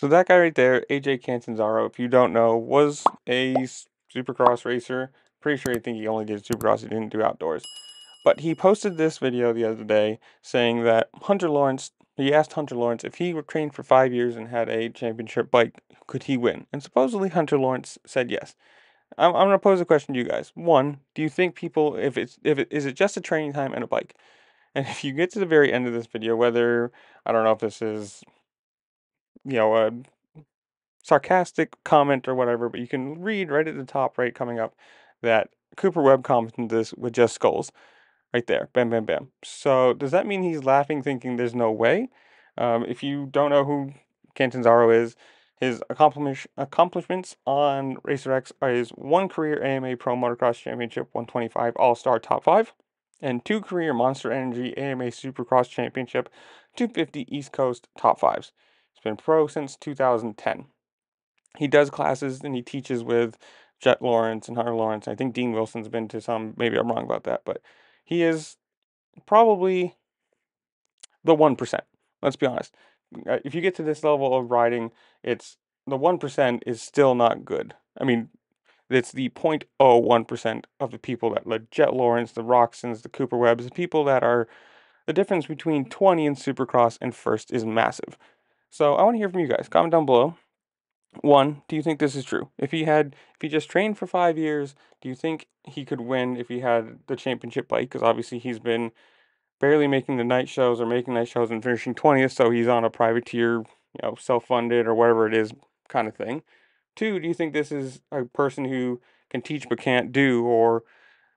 So that guy right there, AJ Catanzaro, if you don't know, was a supercross racer. Pretty sure I think he only did supercross, he didn't do outdoors. But he posted this video the other day saying that he asked Hunter Lawrence if he were trained for 5 years and had a championship bike, could he win? And supposedly Hunter Lawrence said yes. I'm gonna pose a question to you guys. One, do you think people, is it just a training time and a bike? And if you get to the very end of this video, whether, I don't know if this is, a sarcastic comment or whatever, but you can read right at the top, right coming up, that Cooper Webb commented this with just skulls. Right there, bam, bam, bam. So does that mean he's laughing, thinking there's no way? If you don't know who Catanzaro is, his accomplishments on Racer X are his one career AMA Pro Motocross Championship 125 All-Star Top 5, and two career Monster Energy AMA Supercross Championship 250 East Coast Top 5s. He's been pro since 2010. He does classes and he teaches with Jet Lawrence and Hunter Lawrence. I think Dean Wilson's been to some. Maybe I'm wrong about that, but he is probably the 1%. Let's be honest. If you get to this level of riding, it's the 1% is still not good. I mean, it's the 0.01% of the people that like Jet Lawrence, the Roxons, the Cooper Webbs, the people that are the difference between 20 and Supercross and first is massive. So I want to hear from you guys. Comment down below. One, do you think this is true? If he just trained for 5 years, do you think he could win if he had the championship bike? Because obviously he's been barely making the night shows or making night shows and finishing 20th, so he's on a privateer, self-funded or whatever it is kind of thing. Two, do you think this is a person who can teach but can't do, or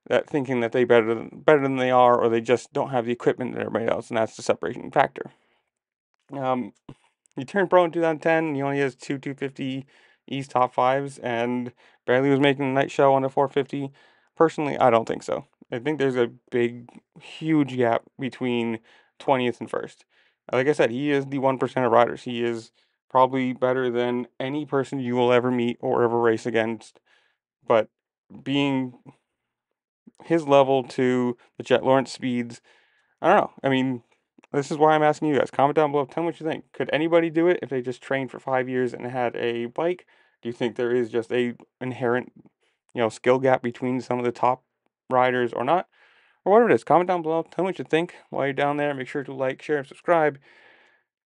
that thinking that they better than they are, or they just don't have the equipment that everybody else, and that's the separation factor? Um, he turned pro in 2010. He only has two 250 East top fives and barely was making the night show on the 450. Personally, I don't think so. I think there's a big, huge gap between 20th and first. Like I said, he is the 1% of riders. He is probably better than any person you will ever meet or ever race against. But being his level to the Jet Lawrence speeds, I don't know. I mean, this is why I'm asking you guys. Comment down below. Tell me what you think. Could anybody do it if they just trained for 5 years and had a bike? Do you think there is just a inherent, skill gap between some of the top riders or not? Or whatever it is. Comment down below. Tell me what you think. While you're down there, make sure to like, share, and subscribe.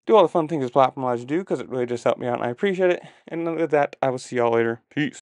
Do all the fun things this platform allows you to do because it really just helped me out and I appreciate it. And with that, I will see y'all later. Peace.